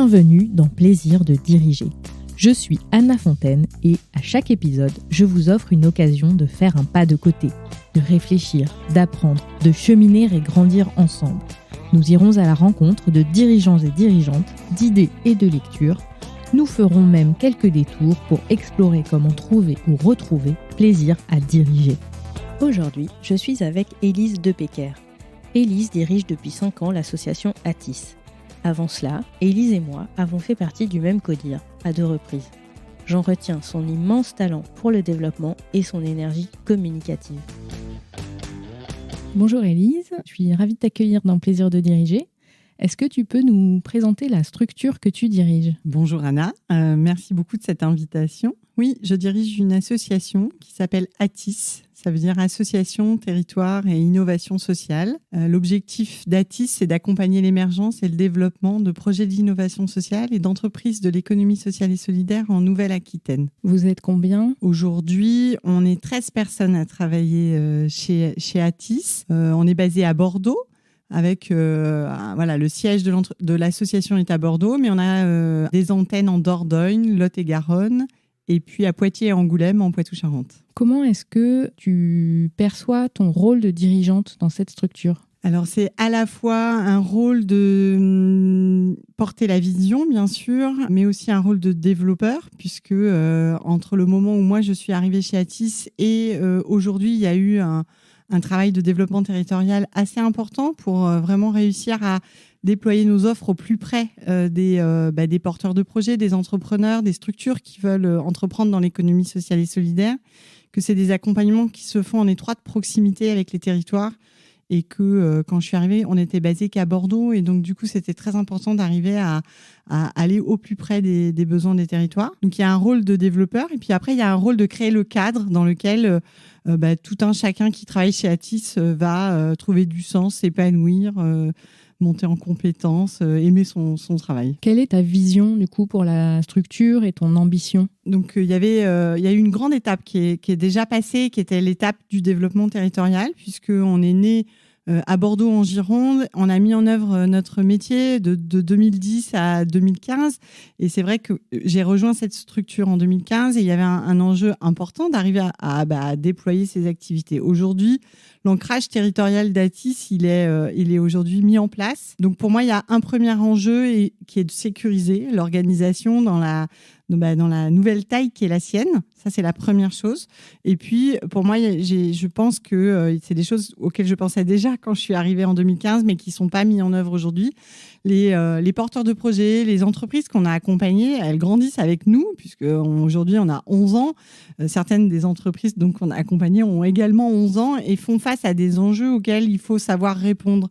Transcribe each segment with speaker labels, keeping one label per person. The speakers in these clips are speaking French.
Speaker 1: Bienvenue dans Plaisir de diriger. Je suis Anna Fontaine et à chaque épisode, je vous offre une occasion de faire un pas de côté, de réfléchir, d'apprendre, de cheminer et grandir ensemble. Nous irons à la rencontre de dirigeants et dirigeantes, d'idées et de lectures. Nous ferons même quelques détours pour explorer comment trouver ou retrouver plaisir à diriger. Aujourd'hui, je suis avec Élise Depecker. Élise dirige depuis 5 ans l'association Atis. Avant cela, Élise et moi avons fait partie du même CODIR, à 2 reprises. J'en retiens son immense talent pour le développement et son énergie communicative. Bonjour Élise, je suis ravie de t'accueillir dans Plaisir de diriger. Est-ce que tu peux nous présenter la structure que tu diriges ?
Speaker 2: Bonjour Anna, merci beaucoup de cette invitation. Oui, je dirige une association qui s'appelle Atis, ça veut dire Association, Territoire et Innovation Sociale. L'objectif d'Atis, c'est d'accompagner l'émergence et le développement de projets d'innovation sociale et d'entreprises de l'économie sociale et solidaire en Nouvelle-Aquitaine.
Speaker 1: Vous êtes combien ?
Speaker 2: Aujourd'hui, on est 13 personnes à travailler chez Atis. On est basé à Bordeaux. Avec le siège de l'association est à Bordeaux, mais on a des antennes en Dordogne, Lot-et-Garonne, et puis à Poitiers et Angoulême en Poitou-Charentes.
Speaker 1: Comment est-ce que tu perçois ton rôle de dirigeante dans cette structure ?
Speaker 2: Alors c'est à la fois un rôle de porter la vision, bien sûr, mais aussi un rôle de développeur, puisque entre le moment où moi je suis arrivée chez Atis et aujourd'hui, il y a eu un travail de développement territorial assez important pour vraiment réussir à déployer nos offres au plus près des porteurs de projets, des entrepreneurs, des structures qui veulent entreprendre dans l'économie sociale et solidaire, que c'est des accompagnements qui se font en étroite proximité avec les territoires et que quand je suis arrivée, on n'était basé qu'à Bordeaux et donc du coup, c'était très important d'arriver à aller au plus près des besoins des territoires. Donc il y a un rôle de développeur et puis après, il y a un rôle de créer le cadre dans lequel tout un chacun qui travaille chez Atis va trouver du sens, s'épanouir, monter en compétences, aimer son travail.
Speaker 1: Quelle est ta vision du coup pour la structure et ton ambition ?
Speaker 2: Donc il y a eu une grande étape qui est déjà passée, qui était l'étape du développement territorial, puisqu'on est né à Bordeaux en Gironde. On a mis en œuvre notre métier de 2010 à 2015. Et c'est vrai que j'ai rejoint cette structure en 2015 et il y avait un enjeu important d'arriver à déployer ces activités. Aujourd'hui, l'ancrage territorial d'Atis, il est aujourd'hui mis en place. Donc pour moi, il y a un premier enjeu qui est de sécuriser l'organisation dans la nouvelle taille qui est la sienne. Ça, c'est la première chose. Et puis, pour moi, je pense que c'est des choses auxquelles je pensais déjà quand je suis arrivée en 2015, mais qui ne sont pas mises en œuvre aujourd'hui. Les porteurs de projets, les entreprises qu'on a accompagnées, elles grandissent avec nous, puisque aujourd'hui, on a 11 ans. Certaines des entreprises qu'on a accompagnées ont également 11 ans et font face à des enjeux auxquels il faut savoir répondre.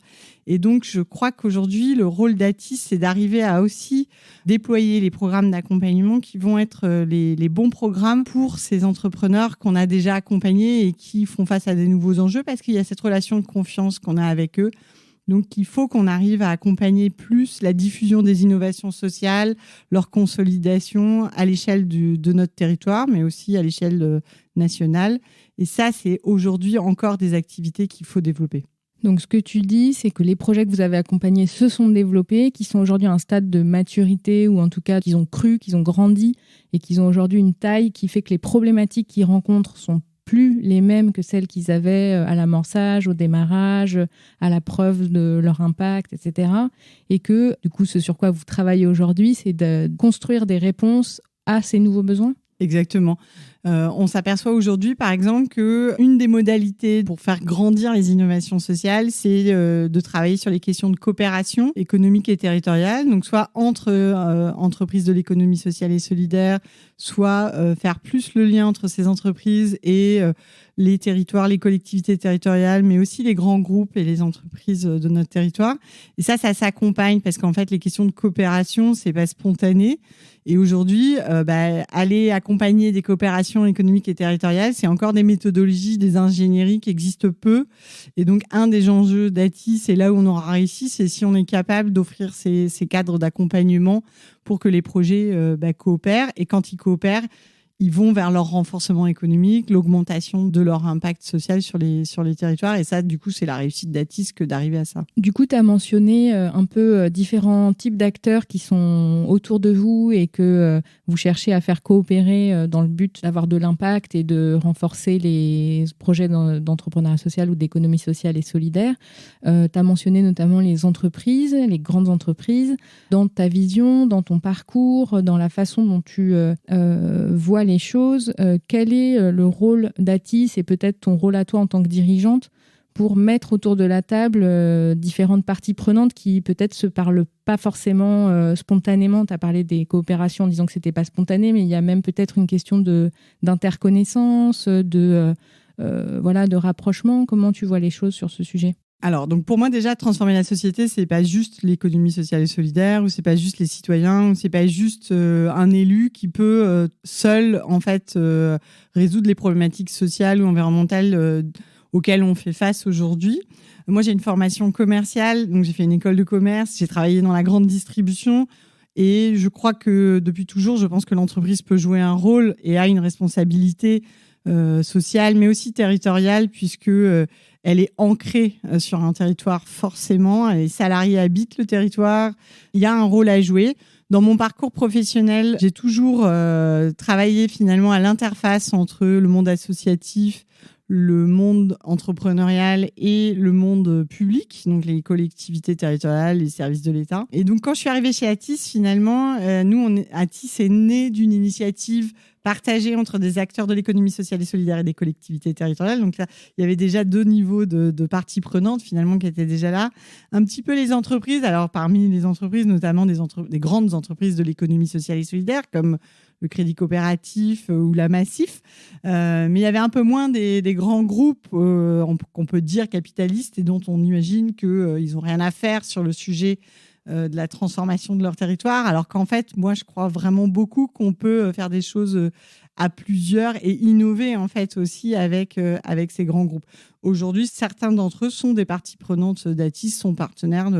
Speaker 2: Et donc, je crois qu'aujourd'hui, le rôle d'Atis, c'est d'arriver à aussi déployer les programmes d'accompagnement qui vont être les bons programmes pour ces entrepreneurs qu'on a déjà accompagnés et qui font face à des nouveaux enjeux parce qu'il y a cette relation de confiance qu'on a avec eux. Donc, il faut qu'on arrive à accompagner plus la diffusion des innovations sociales, leur consolidation à l'échelle de notre territoire, mais aussi à l'échelle nationale. Et ça, c'est aujourd'hui encore des activités qu'il faut développer.
Speaker 1: Donc, ce que tu dis, c'est que les projets que vous avez accompagnés se sont développés, qui sont aujourd'hui à un stade de maturité, ou en tout cas, qu'ils ont cru, qu'ils ont grandi, et qu'ils ont aujourd'hui une taille qui fait que les problématiques qu'ils rencontrent sont plus les mêmes que celles qu'ils avaient à l'amorçage, au démarrage, à la preuve de leur impact, etc. Et que, du coup, ce sur quoi vous travaillez aujourd'hui, c'est de construire des réponses à ces nouveaux besoins ?
Speaker 2: Exactement. On s'aperçoit aujourd'hui, par exemple, qu'une des modalités pour faire grandir les innovations sociales, c'est de travailler sur les questions de coopération économique et territoriale, donc soit entre entreprises de l'économie sociale et solidaire, soit faire plus le lien entre ces entreprises et les territoires, les collectivités territoriales, mais aussi les grands groupes et les entreprises de notre territoire. Et ça s'accompagne parce qu'en fait, les questions de coopération, c'est pas spontané. Et aujourd'hui, aller accompagner des coopérations économiques et territoriales, c'est encore des méthodologies, des ingénieries qui existent peu. Et donc, un des enjeux d'Atis, c'est là où on aura réussi, c'est si on est capable d'offrir ces cadres d'accompagnement pour que les projets coopèrent. Et quand ils coopèrent, ils vont vers leur renforcement économique, l'augmentation de leur impact social sur les territoires. Et ça, du coup, c'est la réussite d'Atis que d'arriver à ça.
Speaker 1: Du coup, tu as mentionné un peu différents types d'acteurs qui sont autour de vous et que vous cherchez à faire coopérer dans le but d'avoir de l'impact et de renforcer les projets d'entrepreneuriat social ou d'économie sociale et solidaire. Tu as mentionné notamment les entreprises, les grandes entreprises. Dans ta vision, dans ton parcours, dans la façon dont tu vois les choses, quel est le rôle d'Atis et peut-être ton rôle à toi en tant que dirigeante pour mettre autour de la table différentes parties prenantes qui peut-être se parlent pas forcément spontanément. Tu as parlé des coopérations en disant que c'était pas spontané, mais il y a même peut-être une question d'interconnaissance, de rapprochement. Comment tu vois les choses sur ce sujet ?
Speaker 2: Alors, donc pour moi, déjà, transformer la société, c'est pas juste l'économie sociale et solidaire, ou c'est pas juste les citoyens, ou c'est pas juste un élu qui peut seul, en fait, résoudre les problématiques sociales ou environnementales auxquelles on fait face aujourd'hui. Moi, j'ai une formation commerciale, donc j'ai fait une école de commerce, j'ai travaillé dans la grande distribution, et je crois que depuis toujours, je pense que l'entreprise peut jouer un rôle et a une responsabilité sociale, mais aussi territoriale, puisque elle est ancrée sur un territoire forcément. Les salariés habitent le territoire. Il y a un rôle à jouer. Dans mon parcours professionnel, j'ai toujours travaillé finalement à l'interface entre le monde associatif, le monde entrepreneurial et le monde public, donc les collectivités territoriales, les services de l'État. Et donc, quand je suis arrivée chez Atis, finalement, Atis est né d'une initiative partagée entre des acteurs de l'économie sociale et solidaire et des collectivités territoriales. Donc là, il y avait déjà 2 niveaux de parties prenantes, finalement, qui étaient déjà là. Un petit peu les entreprises. Alors, parmi les entreprises, notamment des grandes entreprises de l'économie sociale et solidaire, comme le Crédit Coopératif ou la Massif. Mais il y avait un peu moins des grands groupes qu'on peut dire capitalistes et dont on imagine qu'ils n'ont rien à faire sur le sujet de la transformation de leur territoire. Alors qu'en fait, moi, je crois vraiment beaucoup qu'on peut faire des choses à plusieurs et innover en fait aussi avec ces grands groupes. Aujourd'hui, certains d'entre eux sont des parties prenantes d'Atis, sont partenaires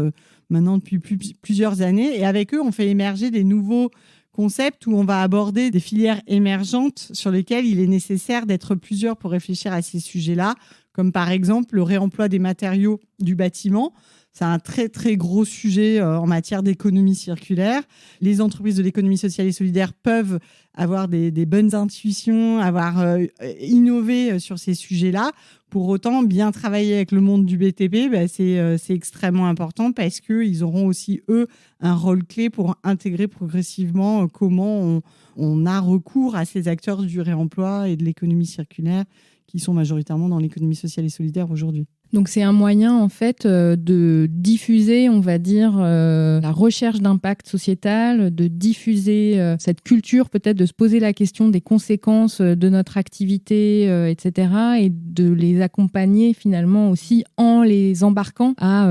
Speaker 2: maintenant depuis plusieurs années. Et avec eux, on fait émerger des nouveaux concept où on va aborder des filières émergentes sur lesquelles il est nécessaire d'être plusieurs pour réfléchir à ces sujets-là, comme par exemple le réemploi des matériaux du bâtiment. C'est un très, très gros sujet en matière d'économie circulaire. Les entreprises de l'économie sociale et solidaire peuvent avoir des bonnes intuitions, innover sur ces sujets-là. Pour autant, bien travailler avec le monde du BTP, c'est extrêmement important parce qu'ils auront aussi, eux, un rôle clé pour intégrer progressivement comment on a recours à ces acteurs du réemploi et de l'économie circulaire qui sont majoritairement dans l'économie sociale et solidaire aujourd'hui.
Speaker 1: Donc c'est un moyen en fait de diffuser, on va dire, la recherche d'impact sociétal, de diffuser cette culture, peut-être de se poser la question des conséquences de notre activité, etc. et de les accompagner finalement aussi en les embarquant à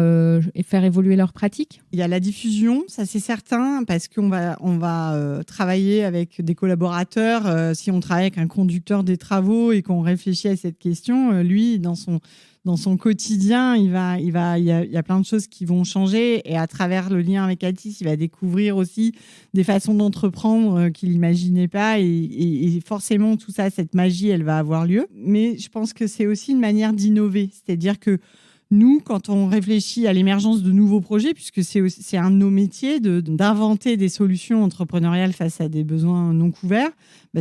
Speaker 1: faire évoluer leurs pratiques.
Speaker 2: Il y a la diffusion, ça c'est certain, parce qu'on va travailler avec des collaborateurs. Si on travaille avec un conducteur des travaux et qu'on réfléchit à cette question, lui, dans son quotidien, il y a plein de choses qui vont changer et à travers le lien avec Atis, il va découvrir aussi des façons d'entreprendre qu'il n'imaginait pas et forcément tout ça, cette magie, elle va avoir lieu. Mais je pense que c'est aussi une manière d'innover, c'est-à-dire que nous, quand on réfléchit à l'émergence de nouveaux projets, puisque c'est un de nos métiers d'inventer des solutions entrepreneuriales face à des besoins non couverts,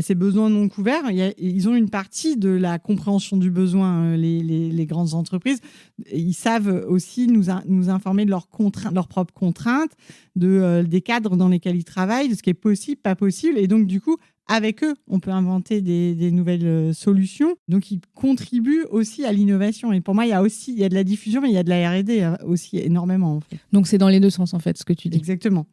Speaker 2: ces besoins non couverts, ils ont une partie de la compréhension du besoin, les grandes entreprises. Ils savent aussi nous informer de leurs propres contraintes, des cadres dans lesquels ils travaillent, de ce qui est possible, pas possible. Et donc, du coup, avec eux, on peut inventer des nouvelles solutions. Donc, ils contribuent aussi à l'innovation. Et pour moi, il y a de la diffusion, mais il y a de la R&D aussi énormément. En fait.
Speaker 1: Donc, c'est dans les deux sens, en fait, ce que tu dis.
Speaker 2: Exactement.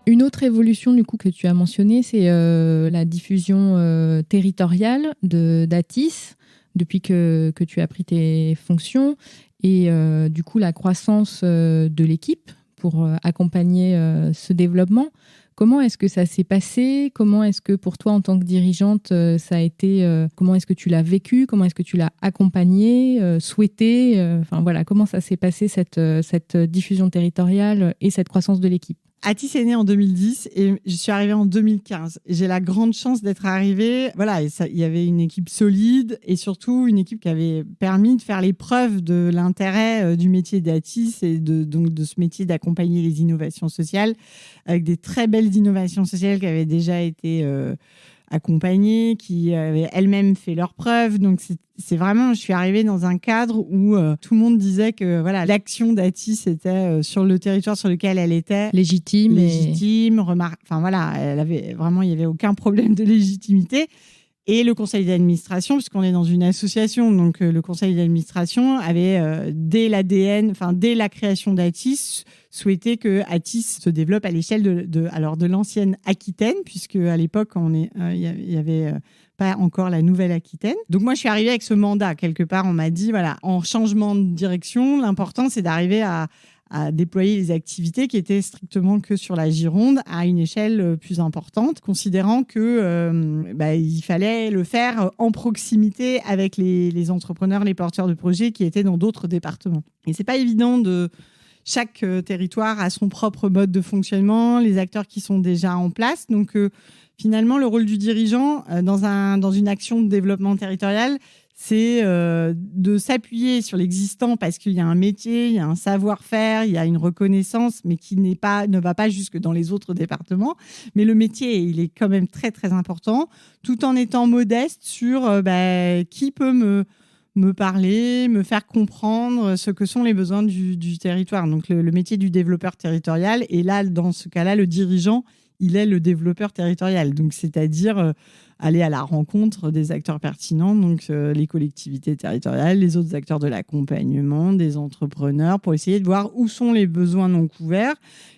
Speaker 1: Une autre évolution, du coup, que tu as mentionnée, c'est la diffusion territoriale d'Atis depuis que tu as pris tes fonctions et du coup, la croissance de l'équipe pour accompagner ce développement. Comment est-ce que ça s'est passé ? Comment est-ce que pour toi, en tant que dirigeante, ça a été comment est-ce que tu l'as vécu ? Comment est-ce que tu l'as accompagné, souhaité ? Comment ça s'est passé cette diffusion territoriale et cette croissance de l'équipe ?
Speaker 2: Atis est né en 2010 et je suis arrivée en 2015. J'ai la grande chance d'être arrivée. Voilà, il y avait une équipe solide et surtout une équipe qui avait permis de faire les preuves de l'intérêt du métier d'Atis et donc de ce métier d'accompagner les innovations sociales avec des très belles innovations sociales qui avaient déjà été accompagnées, qui avaient elles-mêmes fait leurs preuves. Donc c'est vraiment, je suis arrivée dans un cadre où tout le monde disait que voilà, l'action d'Atis était sur le territoire sur lequel elle était
Speaker 1: légitime,
Speaker 2: enfin voilà, elle avait vraiment, il y avait aucun problème de légitimité. Et le conseil d'administration, puisqu'on est dans une association, donc le conseil d'administration avait dès la création d'Atis souhaité que Atis se développe à l'échelle de l'ancienne Aquitaine, puisque à l'époque il y avait pas encore la nouvelle Aquitaine. Donc moi je suis arrivée avec ce mandat quelque part. On m'a dit voilà, en changement de direction, l'important c'est d'arriver à déployer les activités qui étaient strictement que sur la Gironde à une échelle plus importante, considérant que il fallait le faire en proximité avec les entrepreneurs, les porteurs de projets qui étaient dans d'autres départements. Et c'est pas évident chaque territoire a son propre mode de fonctionnement, les acteurs qui sont déjà en place. Donc finalement, le rôle du dirigeant dans une action de développement territorial, c'est de s'appuyer sur l'existant parce qu'il y a un métier, il y a un savoir-faire, il y a une reconnaissance, mais qui ne va pas jusque dans les autres départements. Mais le métier, il est quand même très, très important, tout en étant modeste sur qui peut me parler, me faire comprendre ce que sont les besoins du territoire. Donc, le métier du développeur territorial. Et là, dans ce cas-là, le dirigeant, il est le développeur territorial. Donc, c'est-à-dire aller à la rencontre des acteurs pertinents, donc les collectivités territoriales, les autres acteurs de l'accompagnement, des entrepreneurs, pour essayer de voir où sont les besoins non couverts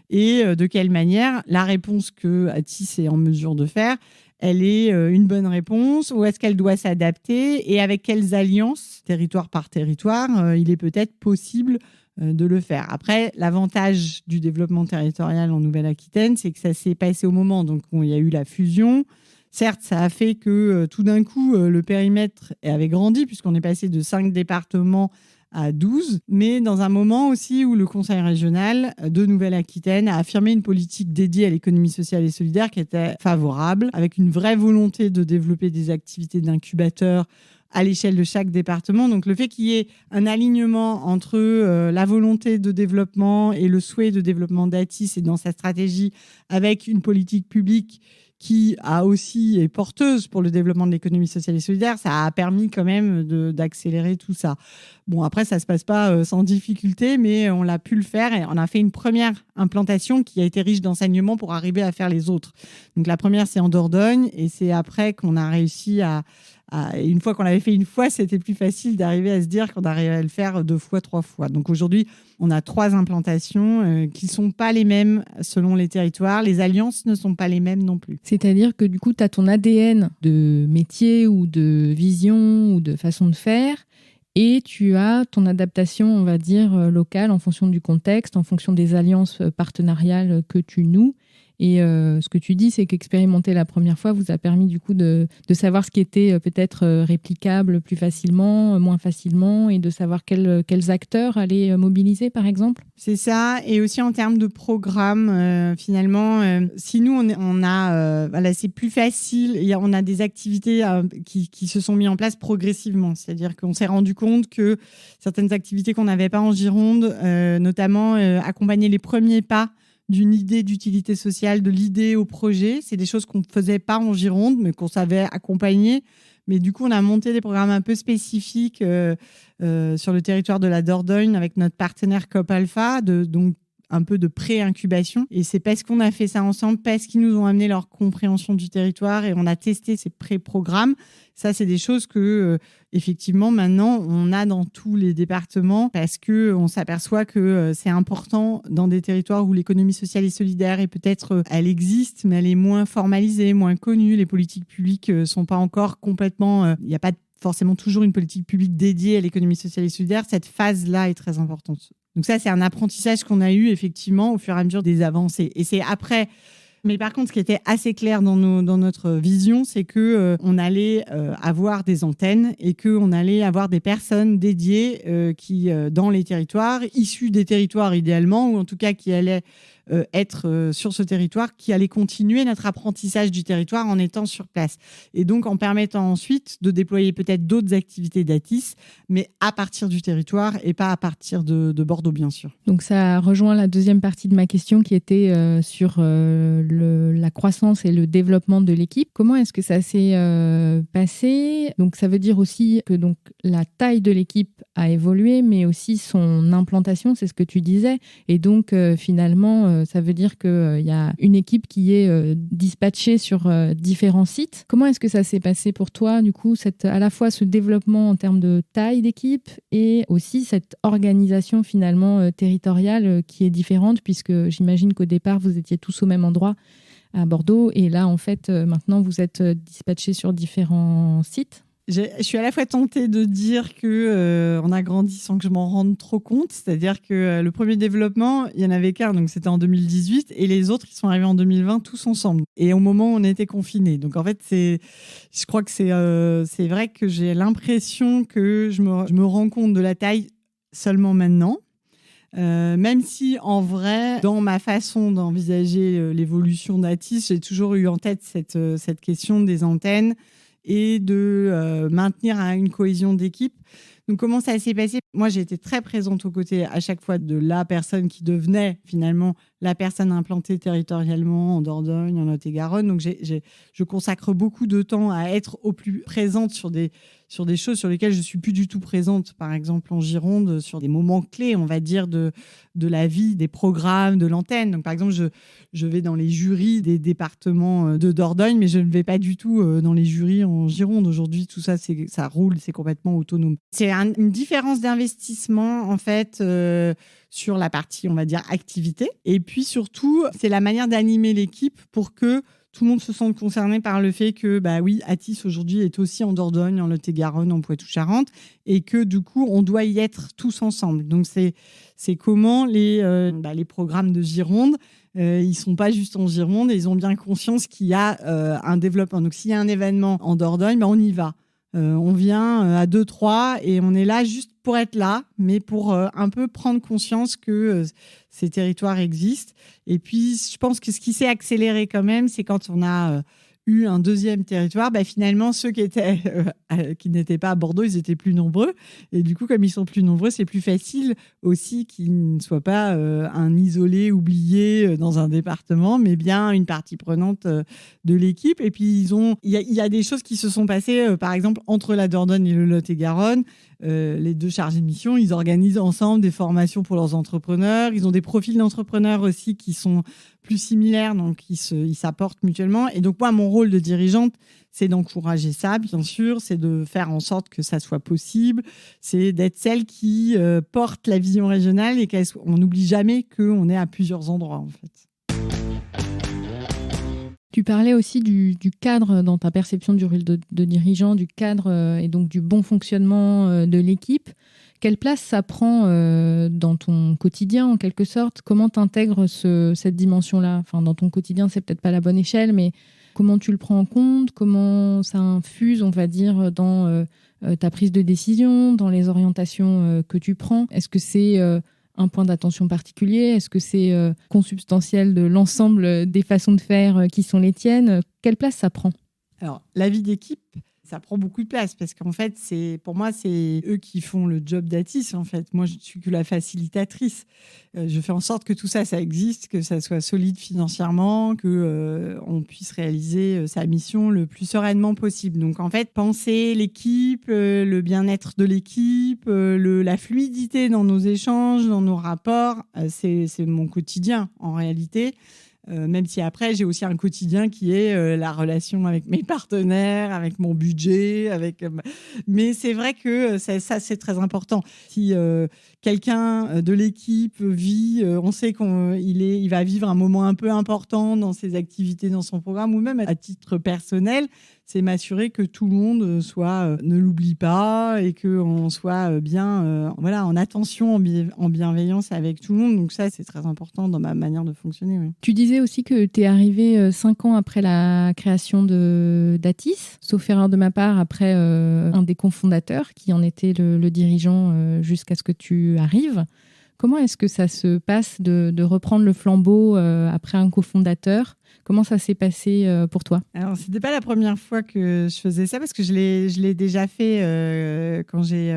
Speaker 2: et de quelle manière la réponse que Atis est en mesure de faire, elle est une bonne réponse, ou est-ce qu'elle doit s'adapter et avec quelles alliances, territoire par territoire, il est peut-être possible de le faire. Après, l'avantage du développement territorial en Nouvelle-Aquitaine, c'est que ça s'est passé au moment, donc il y a eu la fusion. Certes, ça a fait que tout d'un coup, le périmètre avait grandi puisqu'on est passé de 5 départements à 12, mais dans un moment aussi où le Conseil régional de Nouvelle-Aquitaine a affirmé une politique dédiée à l'économie sociale et solidaire qui était favorable, avec une vraie volonté de développer des activités d'incubateurs à l'échelle de chaque département. Donc le fait qu'il y ait un alignement entre la volonté de développement et le souhait de développement d'Atis et dans sa stratégie avec une politique publique qui est porteuse pour le développement de l'économie sociale et solidaire, ça a permis quand même d'accélérer tout ça. Bon, après, ça ne se passe pas sans difficulté, mais on l'a pu le faire et on a fait une première implantation qui a été riche d'enseignements pour arriver à faire les autres. Donc la première, c'est en Dordogne et c'est après qu'on a réussi une fois qu'on l'avait fait une fois, c'était plus facile d'arriver à se dire qu'on arrivait à le faire 2 fois, 3 fois. Donc aujourd'hui, on a 3 implantations qui ne sont pas les mêmes selon les territoires. Les alliances ne sont pas les mêmes non plus.
Speaker 1: C'est-à-dire que du coup, tu as ton ADN de métier ou de vision ou de façon de faire et tu as ton adaptation, on va dire, locale en fonction du contexte, en fonction des alliances partenariales que tu noues. Et ce que tu dis, c'est qu'expérimenter la première fois vous a permis du coup de savoir ce qui était peut-être réplicable plus facilement, moins facilement, et de savoir quels acteurs aller mobiliser, par exemple.
Speaker 2: C'est ça, et aussi en termes de programme, finalement, si nous on a, c'est plus facile. On a des activités qui se sont mises en place progressivement, c'est-à-dire qu'on s'est rendu compte que certaines activités qu'on n'avait pas en Gironde, notamment accompagner les premiers pas d'une idée d'utilité sociale, de l'idée au projet. C'est des choses qu'on ne faisait pas en Gironde, mais qu'on savait accompagner. Mais du coup, on a monté des programmes un peu spécifiques sur le territoire de la Dordogne avec notre partenaire Coop Alpha, donc un peu de pré-incubation. Et c'est parce qu'on a fait ça ensemble, parce qu'ils nous ont amené leur compréhension du territoire et on a testé ces pré-programmes. Ça, c'est des choses que, effectivement, maintenant, on a dans tous les départements parce qu'on s'aperçoit que c'est important dans des territoires où l'économie sociale et solidaire, et peut-être elle existe, mais elle est moins formalisée, moins connue. Les politiques publiques ne sont pas encore complètement... Il n'y a pas forcément toujours une politique publique dédiée à l'économie sociale et solidaire. Cette phase-là est très importante. Donc ça, c'est un apprentissage qu'on a eu effectivement au fur et à mesure des avancées. Et c'est après... Mais par contre, ce qui était assez clair dans notre vision, c'est qu'on allait avoir des antennes et qu'on allait avoir des personnes dédiées qui, dans les territoires, issues des territoires idéalement, ou en tout cas qui allaient être sur ce territoire, qui allait continuer notre apprentissage du territoire en étant sur place. Et donc, en permettant ensuite de déployer peut-être d'autres activités d'ATIS, mais à partir du territoire et pas à partir de Bordeaux, bien sûr.
Speaker 1: Donc, ça rejoint la deuxième partie de ma question qui était sur la croissance et le développement de l'équipe. Comment est-ce que ça s'est passé ? Donc, ça veut dire aussi que donc, la taille de l'équipe a évolué, mais aussi son implantation, c'est ce que tu disais. Et donc, finalement, ça veut dire qu'il y a une équipe qui est dispatchée sur différents sites. Comment est-ce que ça s'est passé pour toi, du coup, à la fois ce développement en termes de taille d'équipe et aussi cette organisation finalement territoriale qui est différente, puisque j'imagine qu'au départ, vous étiez tous au même endroit à Bordeaux. Et là, en fait, maintenant, vous êtes dispatchés sur différents sites.
Speaker 2: Je suis à la fois tentée de dire que on a grandi sans que je m'en rende trop compte. C'est-à-dire que le premier développement, il n'y en avait qu'un, donc c'était en 2018. Et les autres, ils sont arrivés en 2020 tous ensemble. Et au moment où on était confinés. Donc en fait, je crois que c'est vrai que j'ai l'impression que je me rends compte de la taille seulement maintenant. Même si, en vrai, dans ma façon d'envisager l'évolution d'Atis, j'ai toujours eu en tête cette question des antennes et de maintenir une cohésion d'équipe. Donc, comment ça s'est passé ? Moi, j'ai été très présente aux côtés à chaque fois de la personne qui devenait finalement la personne implantée territorialement en Dordogne, en Lot-et-Garonne. Donc, je consacre beaucoup de temps à être au plus présente sur des choses sur lesquelles je suis plus du tout présente, par exemple en Gironde, sur des moments clés, on va dire, de la vie, des programmes, de l'antenne. Donc, par exemple, je vais dans les jurys des départements de Dordogne, mais je ne vais pas du tout dans les jurys en Gironde. Aujourd'hui, tout ça, ça roule, c'est complètement autonome. C'est une différence d'investissement, en fait, sur la partie, on va dire, activité. Et puis, surtout, c'est la manière d'animer l'équipe pour que tout le monde se sente concerné par le fait que, bah oui, Atis aujourd'hui est aussi en Dordogne, en Lot-et-Garonne, en Poitou-Charentes, et que du coup, on doit y être tous ensemble. Donc, c'est comment les programmes de Gironde, ils sont pas juste en Gironde, et ils ont bien conscience qu'il y a un développement. Donc, s'il y a un événement en Dordogne, on y va. On vient à 2-3 et on est là juste pour être là, mais pour un peu prendre conscience que ces territoires existent. Et puis, je pense que ce qui s'est accéléré quand même, c'est quand on a eu un deuxième territoire, finalement, ceux qui n'étaient pas à Bordeaux, ils étaient plus nombreux. Et du coup, comme ils sont plus nombreux, c'est plus facile aussi qu'ils ne soient pas un isolé oublié dans un département, mais bien une partie prenante de l'équipe. Et puis, il y a des choses qui se sont passées, par exemple, entre la Dordogne et le Lot-et-Garonne. Les deux chargés de mission, ils organisent ensemble des formations pour leurs entrepreneurs. Ils ont des profils d'entrepreneurs aussi qui sont plus similaires, donc ils s'apportent mutuellement. Et donc moi, mon rôle de dirigeante, c'est d'encourager ça, bien sûr, c'est de faire en sorte que ça soit possible, c'est d'être celle qui porte la vision régionale et qu'on n'oublie jamais qu'on est à plusieurs endroits, en fait.
Speaker 1: Tu parlais aussi du cadre dans ta perception du rôle de dirigeant, du cadre et donc du bon fonctionnement de l'équipe. Quelle place ça prend dans ton quotidien, en quelque sorte ? Comment tu intègres cette dimension-là ? Enfin, dans ton quotidien, c'est peut-être pas la bonne échelle, mais comment tu le prends en compte ? Comment ça infuse, on va dire, dans ta prise de décision, dans les orientations que tu prends ? Est-ce que c'est un point d'attention particulier ? Est-ce que c'est consubstantiel de l'ensemble des façons de faire qui sont les tiennes ? Quelle place ça prend ?
Speaker 2: Alors, la vie d'équipe, ça prend beaucoup de place parce qu'en fait, pour moi, c'est eux qui font le job d'Atis. En fait, moi, je ne suis que la facilitatrice. Je fais en sorte que tout ça, ça existe, que ça soit solide financièrement, que on puisse réaliser sa mission le plus sereinement possible. Donc, en fait, penser l'équipe, le bien-être de l'équipe, la fluidité dans nos échanges, dans nos rapports, c'est mon quotidien en réalité. Même si après, j'ai aussi un quotidien qui est la relation avec mes partenaires, avec mon budget. Mais c'est vrai que ça, c'est très important. Si quelqu'un de l'équipe vit, on sait qu'il va vivre un moment un peu important dans ses activités, dans son programme, ou même à titre personnel, c'est m'assurer que tout le monde ne l'oublie pas et qu'on soit bien en attention, en bienveillance avec tout le monde. Donc ça, c'est très important dans ma manière de fonctionner. Oui.
Speaker 1: Tu disais aussi que tu es arrivé 5 ans après la création d'Atis, sauf erreur de ma part, après un des cofondateurs qui en était le dirigeant jusqu'à ce que tu arrives. Comment est-ce que ça se passe de reprendre le flambeau après un cofondateur ? Comment ça s'est passé pour toi ?
Speaker 2: Alors, c'était pas la première fois que je faisais ça parce que je l'ai déjà fait quand j'ai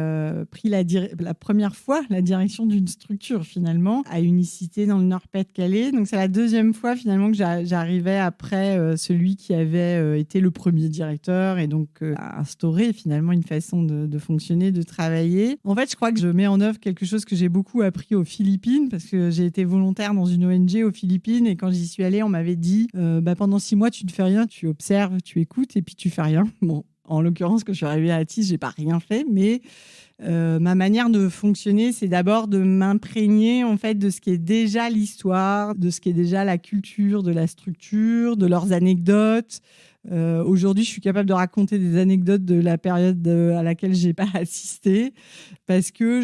Speaker 2: pris la première fois la direction d'une structure finalement à Unicité dans le Nord-Pas-de-Calais. Donc, c'est la deuxième fois finalement que j'arrivais après celui qui avait été le premier directeur et donc a instauré finalement une façon de fonctionner, de travailler. En fait, je crois que je mets en œuvre quelque chose que j'ai beaucoup appris aux Philippines parce que j'ai été volontaire dans une ONG aux Philippines et quand j'y suis allée, on m'avait dit pendant 6 mois, tu ne fais rien, tu observes, tu écoutes et puis tu fais rien. Bon, en l'occurrence, quand je suis arrivée à Atis, j'ai pas rien fait, mais ma manière de fonctionner, c'est d'abord de m'imprégner en fait de ce qui est déjà l'histoire, de ce qui est déjà la culture de la structure, de leurs anecdotes. Aujourd'hui, je suis capable de raconter des anecdotes de la période à laquelle j'ai pas assisté parce que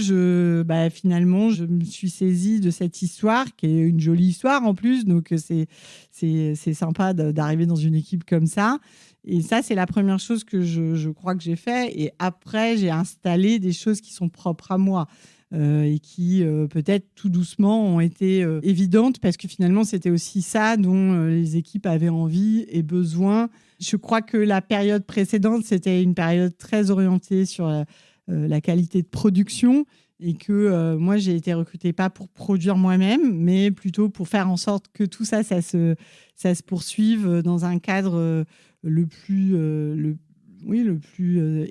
Speaker 2: finalement, je me suis saisie de cette histoire qui est une jolie histoire en plus. Donc, c'est sympa d'arriver dans une équipe comme ça. Et ça, c'est la première chose que je crois que j'ai fait. Et après, j'ai installé des choses qui sont propres à moi. Et qui peut-être tout doucement ont été évidentes parce que finalement c'était aussi ça dont les équipes avaient envie et besoin. Je crois que la période précédente c'était une période très orientée sur la qualité de production et que moi j'ai été recrutée pas pour produire moi-même mais plutôt pour faire en sorte que tout ça se poursuive dans un cadre le plus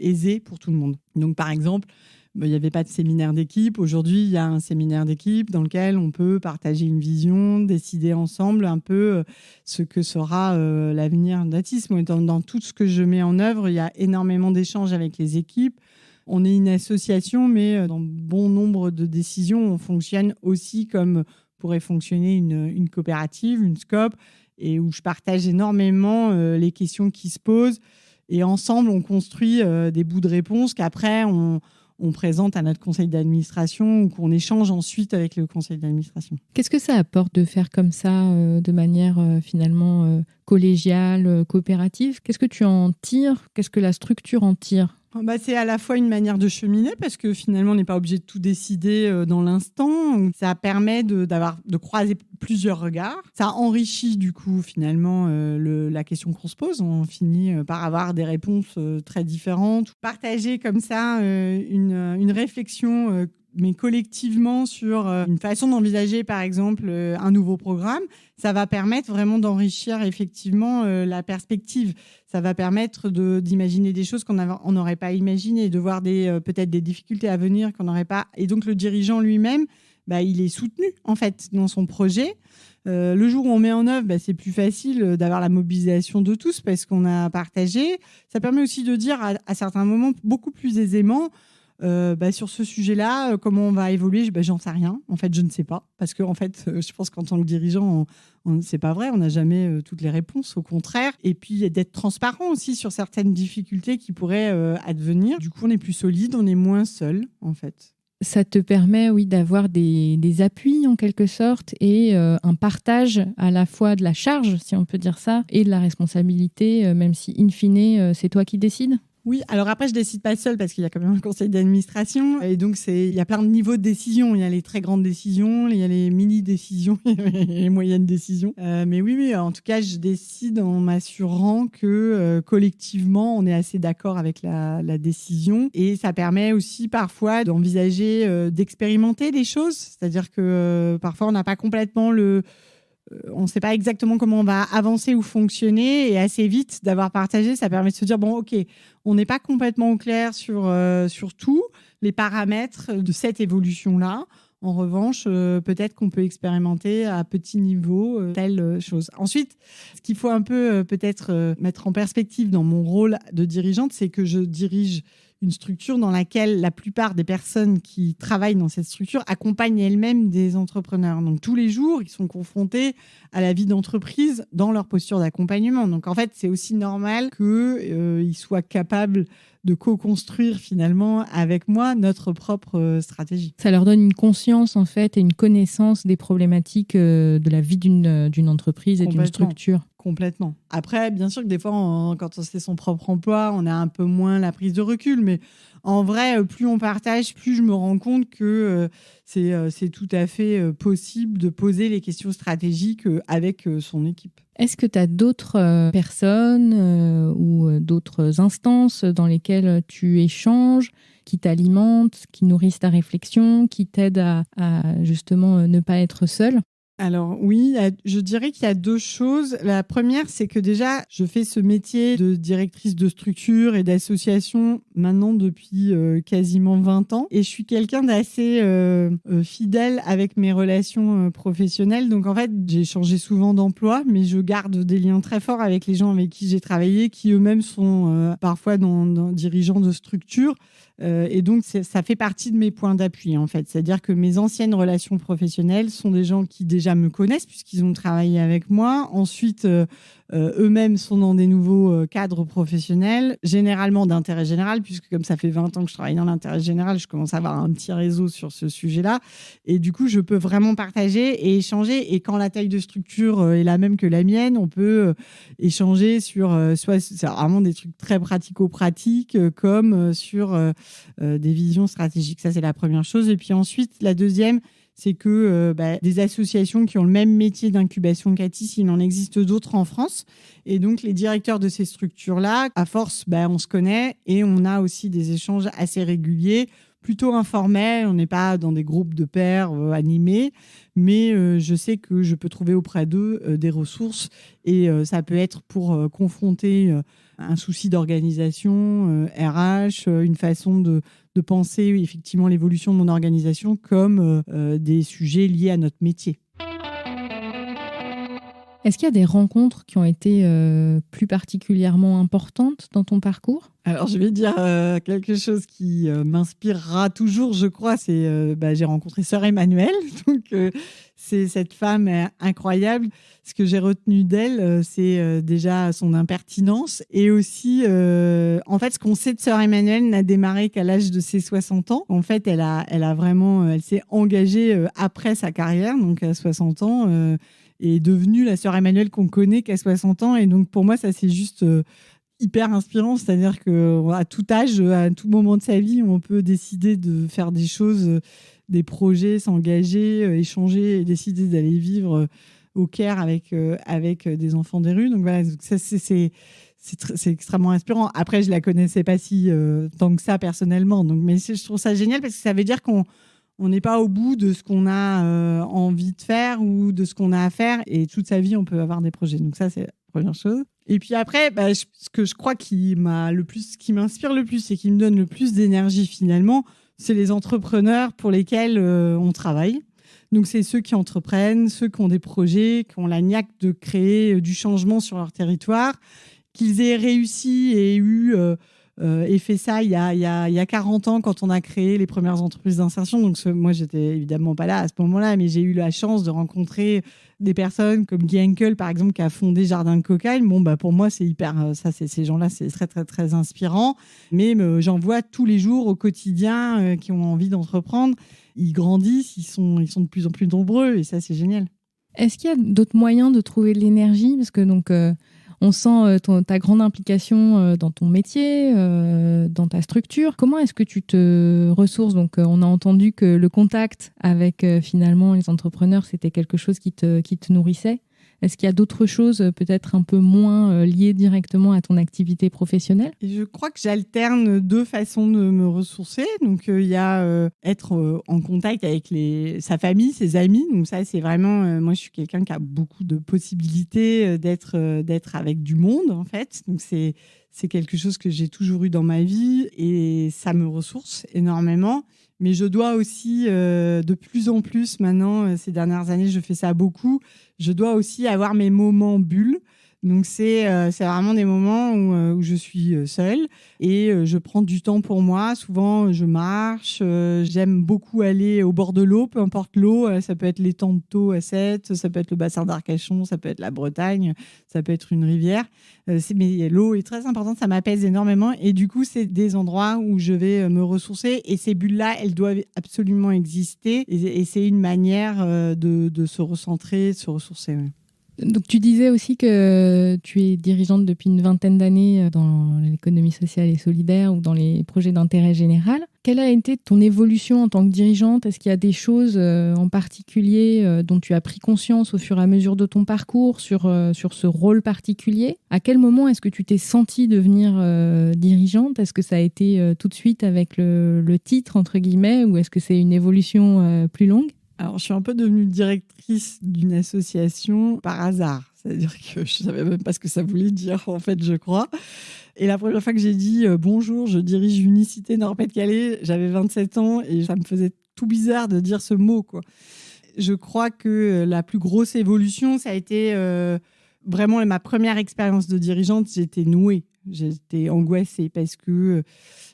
Speaker 2: aisé pour tout le monde. Donc par exemple, il n'y avait pas de séminaire d'équipe. Aujourd'hui, il y a un séminaire d'équipe dans lequel on peut partager une vision, décider ensemble un peu ce que sera l'avenir d'Atis. Dans tout ce que je mets en œuvre, il y a énormément d'échanges avec les équipes. On est une association, mais dans bon nombre de décisions, on fonctionne aussi comme pourrait fonctionner une coopérative, une SCOP, et où je partage énormément les questions qui se posent. Et ensemble, on construit des bouts de réponse qu'après, on présente à notre conseil d'administration ou qu'on échange ensuite avec le conseil d'administration.
Speaker 1: Qu'est-ce que ça apporte de faire comme ça, de manière finalement collégiale, coopérative ? Qu'est-ce que tu en tires ? Qu'est-ce que la structure en tire ?
Speaker 2: C'est à la fois une manière de cheminer parce que finalement on n'est pas obligé de tout décider dans l'instant. Ça permet de croiser plusieurs regards. Ça enrichit du coup finalement la question qu'on se pose. On finit par avoir des réponses très différentes. Partager comme ça une réflexion mais collectivement sur une façon d'envisager, par exemple, un nouveau programme, ça va permettre vraiment d'enrichir effectivement la perspective. Ça va permettre d'imaginer des choses qu'on n'aurait pas imaginées, de voir peut-être des difficultés à venir qu'on n'aurait pas. Et donc, le dirigeant lui-même, il est soutenu, en fait, dans son projet. Le jour où on met en œuvre, c'est plus facile d'avoir la mobilisation de tous parce qu'on a partagé. Ça permet aussi de dire à certains moments beaucoup plus aisément sur ce sujet-là, comment on va évoluer, j'en sais rien. En fait, je ne sais pas. Parce que, en fait, je pense qu'en tant que dirigeant, c'est pas vrai. On n'a jamais toutes les réponses, au contraire. Et puis, d'être transparent aussi sur certaines difficultés qui pourraient advenir. Du coup, on est plus solide, on est moins seul, en fait.
Speaker 1: Ça te permet, oui, d'avoir des appuis, en quelque sorte, et un partage à la fois de la charge, si on peut dire ça, et de la responsabilité, même si, in fine, c'est toi qui décides.
Speaker 2: Oui, alors après, je décide pas seule parce qu'il y a quand même un conseil d'administration. Et donc, il y a plein de niveaux de décision. Il y a les très grandes décisions, il y a les mini-décisions et les moyennes décisions. Mais oui, en tout cas, je décide en m'assurant que collectivement, on est assez d'accord avec la décision. Et ça permet aussi parfois d'envisager, d'expérimenter des choses. C'est-à-dire que parfois, on n'a pas complètement on ne sait pas exactement comment on va avancer ou fonctionner et assez vite d'avoir partagé, ça permet de se dire bon ok, on n'est pas complètement au clair sur tous les paramètres de cette évolution-là. En revanche, peut-être qu'on peut expérimenter à petit niveau telle chose. Ensuite, ce qu'il faut un peu peut-être mettre en perspective dans mon rôle de dirigeante, c'est que je dirige une structure dans laquelle la plupart des personnes qui travaillent dans cette structure accompagnent elles-mêmes des entrepreneurs. Donc tous les jours, ils sont confrontés à la vie d'entreprise dans leur posture d'accompagnement. Donc en fait, c'est aussi normal qu'ils soient capables de co-construire finalement avec moi notre propre stratégie.
Speaker 1: Ça leur donne une conscience en fait et une connaissance des problématiques de la vie d'une entreprise et d'une structure.
Speaker 2: Complètement. Après, bien sûr que des fois, quand on fait son propre emploi, on a un peu moins la prise de recul, mais en vrai, plus on partage, plus je me rends compte que c'est tout à fait possible de poser les questions stratégiques avec son équipe.
Speaker 1: Est-ce que tu as d'autres personnes ou d'autres instances dans lesquelles tu échanges, qui t'alimentent, qui nourrissent ta réflexion, qui t'aident à justement ne pas être seule ?
Speaker 2: Alors oui, je dirais qu'il y a 2 choses. La première, c'est que déjà, je fais ce métier de directrice de structure et d'association maintenant depuis quasiment 20 ans. Et je suis quelqu'un d'assez fidèle avec mes relations professionnelles. Donc en fait, j'ai changé souvent d'emploi, mais je garde des liens très forts avec les gens avec qui j'ai travaillé, qui eux-mêmes sont parfois dirigeants de structures. Et donc, ça fait partie de mes points d'appui, en fait. C'est-à-dire que mes anciennes relations professionnelles sont des gens qui déjà me connaissent puisqu'ils ont travaillé avec moi. Ensuite, eux-mêmes sont dans des nouveaux cadres professionnels, généralement d'intérêt général, puisque comme ça fait 20 ans que je travaille dans l'intérêt général, je commence à avoir un petit réseau sur ce sujet-là. Et du coup, je peux vraiment partager et échanger. Et quand la taille de structure est la même que la mienne, on peut échanger sur soit c'est vraiment des trucs très pratico-pratiques, comme sur des visions stratégiques. Ça, c'est la première chose. Et puis ensuite, la deuxième, c'est que des associations qui ont le même métier d'incubation qu'Atis, il en existe d'autres en France. Et donc, les directeurs de ces structures-là, à force, on se connaît et on a aussi des échanges assez réguliers, plutôt informels. On n'est pas dans des groupes de pairs animés, mais je sais que je peux trouver auprès d'eux des ressources et ça peut être pour confronter un souci d'organisation, RH, une façon de penser effectivement l'évolution de mon organisation comme des sujets liés à notre métier.
Speaker 1: Est-ce qu'il y a des rencontres qui ont été plus particulièrement importantes dans ton parcours ?
Speaker 2: Alors, je vais dire quelque chose qui m'inspirera toujours, je crois. C'est j'ai rencontré Sœur Emmanuelle. Donc, c'est cette femme incroyable. Ce que j'ai retenu d'elle, c'est déjà son impertinence. Et aussi, en fait, ce qu'on sait de Sœur Emmanuelle n'a démarré qu'à l'âge de ses 60 ans. En fait, elle s'est engagée après sa carrière, donc à 60 ans. Est devenue la Sœur Emmanuelle qu'on connaît qu'à 60 ans. Et donc, pour moi, ça, c'est juste hyper inspirant. C'est-à-dire qu'à tout âge, à tout moment de sa vie, on peut décider de faire des choses, des projets, s'engager, échanger et décider d'aller vivre au Caire avec des enfants des rues. Donc, voilà, ça, c'est extrêmement inspirant. Après, je ne la connaissais pas si tant que ça, personnellement. Donc, mais je trouve ça génial parce que ça veut dire qu'on n'est pas au bout de ce qu'on a envie de faire ou de ce qu'on a à faire. Et toute sa vie, on peut avoir des projets. Donc ça, c'est la première chose. Et puis après, ce que je crois qui m'inspire le plus et qui me donne le plus d'énergie finalement, c'est les entrepreneurs pour lesquels on travaille. Donc c'est ceux qui entreprennent, ceux qui ont des projets, qui ont la niaque de créer du changement sur leur territoire, qu'ils aient réussi et eu... et fait ça il y a 40 ans quand on a créé les premières entreprises d'insertion. Donc moi, j'étais évidemment pas là à ce moment-là, mais j'ai eu la chance de rencontrer des personnes comme Guy Henkel, par exemple, qui a fondé Jardin de Cocagne. Bon, pour moi, c'est hyper... ces gens-là, c'est très, très, très inspirant. Mais j'en vois tous les jours au quotidien qui ont envie d'entreprendre. Ils grandissent, ils sont de plus en plus nombreux et ça, c'est génial.
Speaker 1: Est-ce qu'il y a d'autres moyens de trouver de l'énergie ? Parce que donc... on sent ta grande implication dans ton métier, dans ta structure. Comment est-ce que tu te ressources ? Donc, on a entendu que le contact avec finalement les entrepreneurs, c'était quelque chose qui te nourrissait. Est-ce qu'il y a d'autres choses peut-être un peu moins liées directement à ton activité professionnelle ?
Speaker 2: Et je crois que j'alterne 2 façons de me ressourcer. Donc, il y a être en contact avec sa famille, ses amis. Donc ça, c'est vraiment... moi, je suis quelqu'un qui a beaucoup de possibilités d'être avec du monde, en fait. Donc, c'est quelque chose que j'ai toujours eu dans ma vie et ça me ressource énormément. Mais je dois aussi, de plus en plus maintenant, ces dernières années, je fais ça beaucoup, je dois aussi avoir mes moments bulles. Donc, c'est vraiment des moments où je suis seule et je prends du temps pour moi. Souvent, je marche. J'aime beaucoup aller au bord de l'eau, peu importe l'eau. Ça peut être l'étang de Thau à Sète, ça peut être le bassin d'Arcachon, ça peut être la Bretagne, ça peut être une rivière. Mais l'eau est très importante, ça m'apaise énormément. Et du coup, c'est des endroits où je vais me ressourcer. Et ces bulles-là, elles doivent absolument exister. Et c'est une manière de se recentrer, de se ressourcer. Ouais.
Speaker 1: Donc tu disais aussi que tu es dirigeante depuis une vingtaine d'années dans l'économie sociale et solidaire ou dans les projets d'intérêt général. Quelle a été ton évolution en tant que dirigeante ? Est-ce qu'il y a des choses en particulier dont tu as pris conscience au fur et à mesure de ton parcours sur ce rôle particulier ? À quel moment est-ce que tu t'es sentie devenir dirigeante ? Est-ce que ça a été tout de suite avec le titre, entre guillemets, ou est-ce que c'est une évolution plus longue ?
Speaker 2: Alors, je suis un peu devenue directrice d'une association par hasard. C'est-à-dire que je ne savais même pas ce que ça voulait dire, en fait, je crois. Et la première fois que j'ai dit « Bonjour, je dirige Unicité Nord-Pas-de-Calais », j'avais 27 ans et ça me faisait tout bizarre de dire ce mot, quoi. Je crois que la plus grosse évolution, ça a été vraiment ma première expérience de dirigeante. J'étais nouée, j'étais angoissée parce que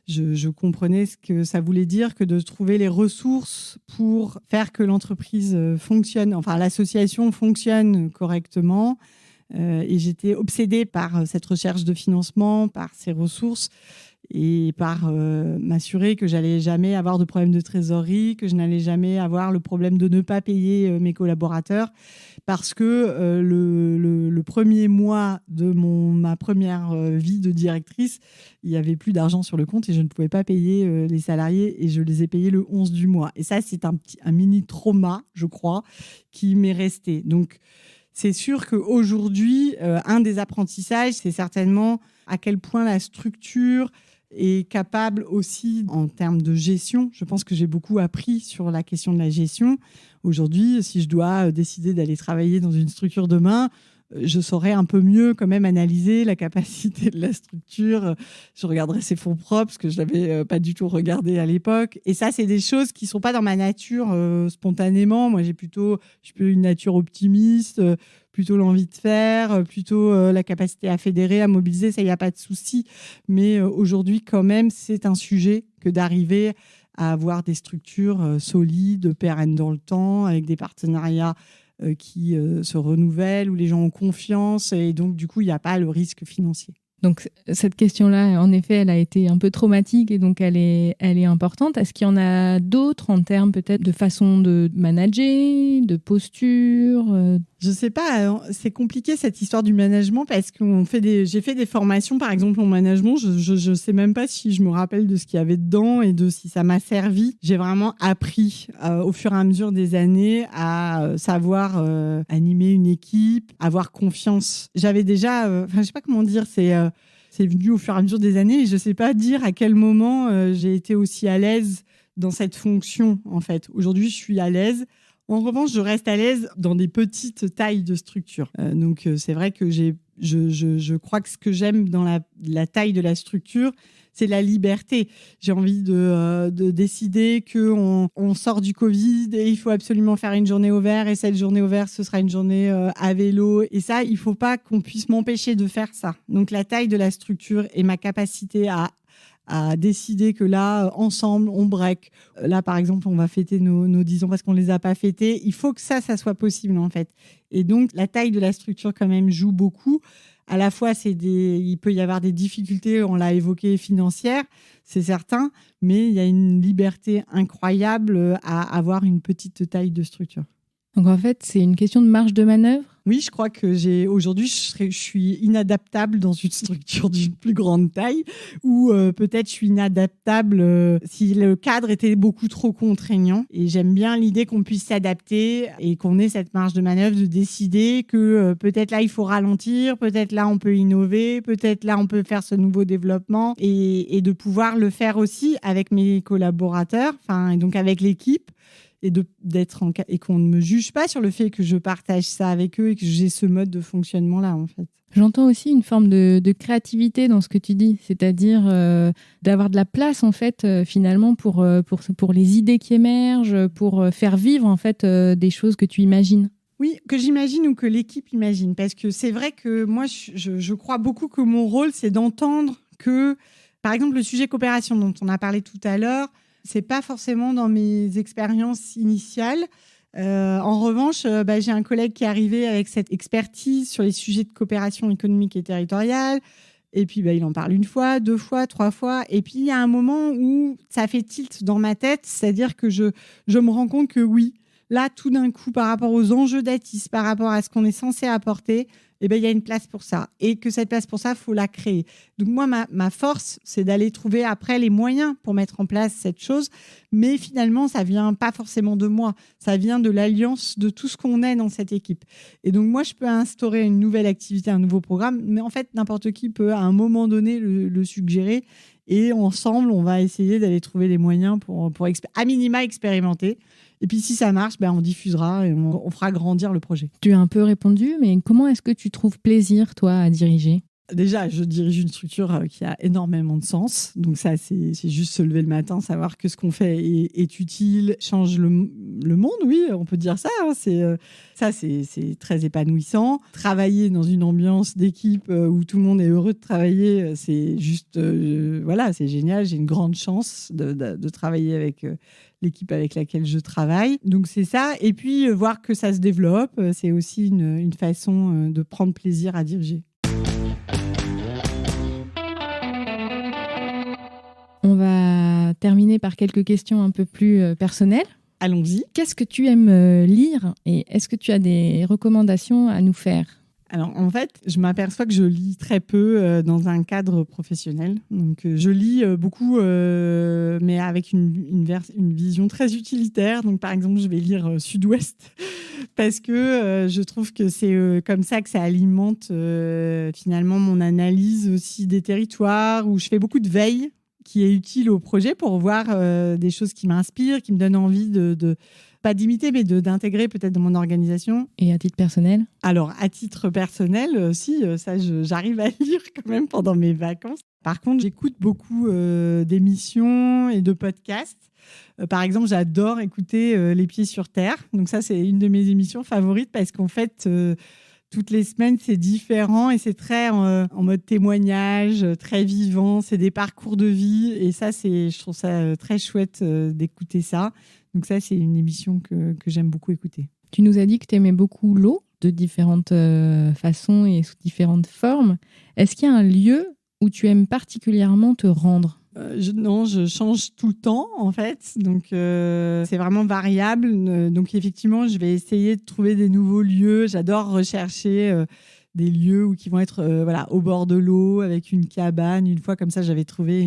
Speaker 2: je comprenais ce que ça voulait dire que de trouver les ressources pour faire que l'entreprise fonctionne, enfin l'association fonctionne correctement. Et j'étais obsédée par cette recherche de financement, par ces ressources et par m'assurer que j'allais jamais avoir de problème de trésorerie, que je n'allais jamais avoir le problème de ne pas payer mes collaborateurs, parce que le premier mois de ma première vie de directrice, il n'y avait plus d'argent sur le compte et je ne pouvais pas payer les salariés et je les ai payés le 11 du mois. Et ça, c'est un mini trauma, je crois, qui m'est resté. Donc, c'est sûr qu'aujourd'hui, un des apprentissages, c'est certainement à quel point la structure est capable aussi en termes de gestion. Je pense que j'ai beaucoup appris sur la question de la gestion. Aujourd'hui, si je dois décider d'aller travailler dans une structure demain, je saurais un peu mieux quand même analyser la capacité de la structure. Je regarderais ses fonds propres, parce que je l'avais pas du tout regardé à l'époque. Et ça, c'est des choses qui sont pas dans ma nature spontanément. Moi, j'ai plutôt une nature optimiste, plutôt l'envie de faire, plutôt la capacité à fédérer, à mobiliser. Ça, il n'y a pas de souci. Mais aujourd'hui, quand même, c'est un sujet que d'arriver à avoir des structures solides, pérennes dans le temps, avec des partenariats qui se renouvellent, où les gens ont confiance et donc du coup il n'y a pas le risque financier.
Speaker 1: Donc cette question-là, en effet, elle a été un peu traumatique et donc elle est importante. Est-ce qu'il y en a d'autres en termes peut-être de façon de manager, de posture
Speaker 2: Je sais pas, c'est compliqué cette histoire du management parce que j'ai fait des formations par exemple en management, je sais même pas si je me rappelle de ce qu'il y avait dedans et de si ça m'a servi. J'ai vraiment appris au fur et à mesure des années à savoir animer une équipe, avoir confiance. J'avais déjà, je sais pas comment dire, c'est venu au fur et à mesure des années et je sais pas dire à quel moment j'ai été aussi à l'aise dans cette fonction en fait. Aujourd'hui, je suis à l'aise. En revanche, je reste à l'aise dans des petites tailles de structure. Donc, c'est vrai que je crois que ce que j'aime dans la taille de la structure, c'est la liberté. J'ai envie de décider qu'on sort du Covid et il faut absolument faire une journée au vert. Et cette journée au vert, ce sera une journée à vélo. Et ça, il ne faut pas qu'on puisse m'empêcher de faire ça. Donc, la taille de la structure et ma capacité à décider que là, ensemble, on break. Là, par exemple, on va fêter nos 10 ans parce qu'on ne les a pas fêtés. Il faut que ça soit possible, en fait. Et donc, la taille de la structure, quand même, joue beaucoup. À la fois, il peut y avoir des difficultés, on l'a évoqué, financières, c'est certain, mais il y a une liberté incroyable à avoir une petite taille de structure.
Speaker 1: Donc, en fait, c'est une question de marge de manœuvre ?
Speaker 2: Oui, je crois que aujourd'hui, je suis inadaptable dans une structure d'une plus grande taille ou peut-être je suis inadaptable si le cadre était beaucoup trop contraignant. Et j'aime bien l'idée qu'on puisse s'adapter et qu'on ait cette marge de manœuvre de décider que peut-être là, il faut ralentir, peut-être là, on peut innover, peut-être là, on peut faire ce nouveau développement et de pouvoir le faire aussi avec mes collaborateurs, et donc avec l'équipe. Et et qu'on ne me juge pas sur le fait que je partage ça avec eux et que j'ai ce mode de fonctionnement-là, en fait.
Speaker 1: J'entends aussi une forme de créativité dans ce que tu dis, c'est-à-dire d'avoir de la place, en fait, finalement, pour les idées qui émergent, pour faire vivre, en fait, des choses que tu imagines.
Speaker 2: Oui, que j'imagine ou que l'équipe imagine. Parce que c'est vrai que moi, je crois beaucoup que mon rôle, c'est d'entendre que, par exemple, le sujet coopération dont on a parlé tout à l'heure, c'est pas forcément dans mes expériences initiales. En revanche, j'ai un collègue qui est arrivé avec cette expertise sur les sujets de coopération économique et territoriale. Et puis, il en parle 1 fois, 2 fois, 3 fois. Et puis, il y a un moment où ça fait tilt dans ma tête. C'est-à-dire que je me rends compte que oui, Là, tout d'un coup, par rapport aux enjeux d'ATIS, par rapport à ce qu'on est censé apporter, il y a une place pour ça. Et que cette place pour ça, il faut la créer. Donc moi, ma force, c'est d'aller trouver après les moyens pour mettre en place cette chose. Mais finalement, ça vient pas forcément de moi. Ça vient de l'alliance de tout ce qu'on est dans cette équipe. Et donc moi, je peux instaurer une nouvelle activité, un nouveau programme. Mais en fait, n'importe qui peut, à un moment donné, le suggérer. Et ensemble, on va essayer d'aller trouver les moyens pour à minima expérimenter. Et puis, si ça marche, on diffusera et on fera grandir le projet.
Speaker 1: Tu as un peu répondu, mais comment est-ce que tu trouves plaisir, toi, à diriger ?
Speaker 2: Déjà, je dirige une structure qui a énormément de sens. Donc ça, c'est juste se lever le matin, savoir que ce qu'on fait est utile, change le monde, oui, on peut dire ça. Hein. C'est très épanouissant. Travailler dans une ambiance d'équipe où tout le monde est heureux de travailler, c'est juste, c'est génial. J'ai une grande chance de travailler avec l'équipe avec laquelle je travaille. Donc c'est ça. Et puis, voir que ça se développe, c'est aussi une façon de prendre plaisir à diriger.
Speaker 1: On va terminer par quelques questions un peu plus personnelles.
Speaker 2: Allons-y.
Speaker 1: Qu'est-ce que tu aimes lire et est-ce que tu as des recommandations à nous faire ?
Speaker 2: Alors, en fait, je m'aperçois que je lis très peu dans un cadre professionnel. Donc, je lis beaucoup, mais avec une vision très utilitaire. Donc, par exemple, je vais lire Sud-Ouest parce que je trouve que c'est comme ça que ça alimente finalement mon analyse aussi des territoires, où je fais beaucoup de veille qui est utile au projet pour voir des choses qui m'inspirent, qui me donnent envie de pas d'imiter, mais d'intégrer peut-être dans mon organisation.
Speaker 1: Et à titre personnel ?
Speaker 2: Alors, à titre personnel, j'arrive à lire quand même pendant mes vacances. Par contre, j'écoute beaucoup d'émissions et de podcasts. Par exemple, j'adore écouter Les Pieds sur Terre. Donc ça, c'est une de mes émissions favorites parce qu'en fait, toutes les semaines, c'est différent et c'est très en mode témoignage, très vivant. C'est des parcours de vie et ça, je trouve ça très chouette d'écouter ça. Donc ça, c'est une émission que j'aime beaucoup écouter.
Speaker 1: Tu nous as dit que tu aimais beaucoup l'eau de différentes façons et sous différentes formes. Est-ce qu'il y a un lieu où tu aimes particulièrement te rendre ?
Speaker 2: Non, je change tout le temps en fait, donc c'est vraiment variable. Donc effectivement, je vais essayer de trouver des nouveaux lieux. J'adore rechercher des lieux qui vont être au bord de l'eau avec une cabane. Une fois comme ça, j'avais trouvé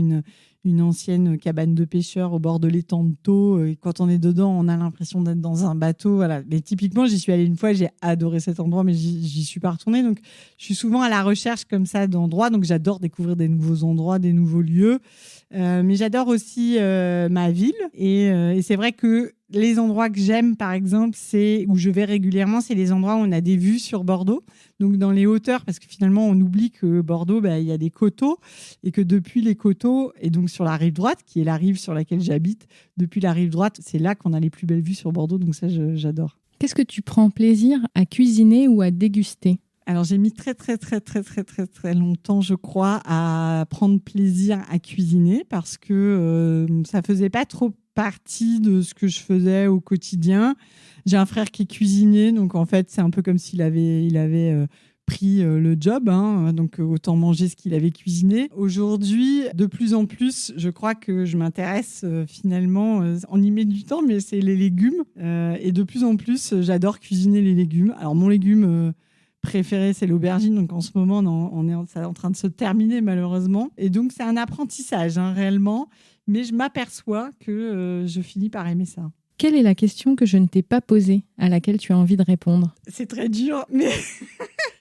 Speaker 2: une ancienne cabane de pêcheurs au bord de l'étang de Thau. Et quand on est dedans, on a l'impression d'être dans un bateau. Voilà. Mais typiquement, j'y suis allée une fois, j'ai adoré cet endroit, mais j'y suis pas retournée. Donc, je suis souvent à la recherche comme ça d'endroits. Donc, j'adore découvrir des nouveaux endroits, des nouveaux lieux. Mais j'adore aussi ma ville. Et c'est vrai que les endroits que j'aime, par exemple, où je vais régulièrement, c'est les endroits où on a des vues sur Bordeaux. Donc, dans les hauteurs, parce que finalement, on oublie que Bordeaux, il y a des coteaux et que depuis les coteaux, et donc sur la rive droite, qui est la rive sur laquelle j'habite, depuis la rive droite, c'est là qu'on a les plus belles vues sur Bordeaux. Donc ça, j'adore.
Speaker 1: Qu'est-ce que tu prends plaisir à cuisiner ou à déguster ?
Speaker 2: Alors, j'ai mis très, très, très, très, très, très, très longtemps, je crois, à prendre plaisir à cuisiner parce que ça faisait pas trop partie de ce que je faisais au quotidien. J'ai un frère qui est cuisinier, donc en fait, c'est un peu comme s'il avait pris le job, hein, donc autant manger ce qu'il avait cuisiné. Aujourd'hui, de plus en plus, je crois que je m'intéresse finalement, on y met du temps, mais c'est les légumes. Et de plus en plus, j'adore cuisiner les légumes. Alors, mon légume préféré, c'est l'aubergine. Donc, en ce moment, on est en train de se terminer, malheureusement. Et donc, c'est un apprentissage, hein, réellement. Mais je m'aperçois que je finis par aimer ça.
Speaker 1: Quelle est la question que je ne t'ai pas posée, à laquelle tu as envie de répondre ?
Speaker 2: C'est très dur, mais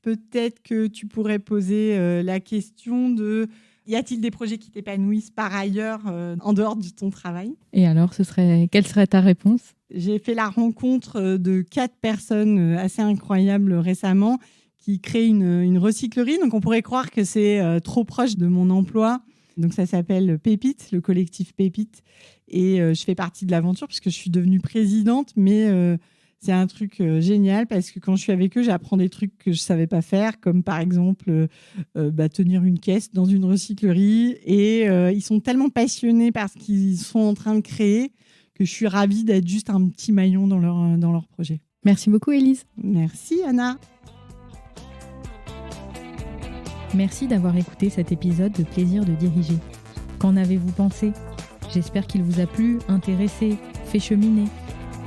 Speaker 2: peut-être que tu pourrais poser la question de... Y a-t-il des projets qui t'épanouissent par ailleurs en dehors de ton travail ?
Speaker 1: Et alors, quelle serait ta réponse ?
Speaker 2: J'ai fait la rencontre de 4 personnes assez incroyables récemment qui créent une recyclerie. Donc, on pourrait croire que c'est trop proche de mon emploi. Donc, ça s'appelle Pépite, le collectif Pépite. Et je fais partie de l'aventure puisque je suis devenue présidente. Mais c'est un truc génial parce que quand je suis avec eux, j'apprends des trucs que je ne savais pas faire, comme par exemple tenir une caisse dans une recyclerie. Et ils sont tellement passionnés par ce qu'ils sont en train de créer que je suis ravie d'être juste un petit maillon dans leur projet.
Speaker 1: Merci beaucoup, Élise.
Speaker 2: Merci, Anna.
Speaker 1: Merci d'avoir écouté cet épisode de Plaisir de diriger. Qu'en avez-vous pensé ? J'espère qu'il vous a plu, intéressé, fait cheminer.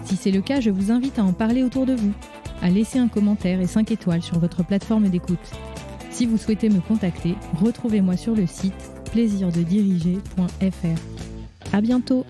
Speaker 1: Si c'est le cas, je vous invite à en parler autour de vous, à laisser un commentaire et 5 étoiles sur votre plateforme d'écoute. Si vous souhaitez me contacter, retrouvez-moi sur le site plaisirdediriger.fr. À bientôt!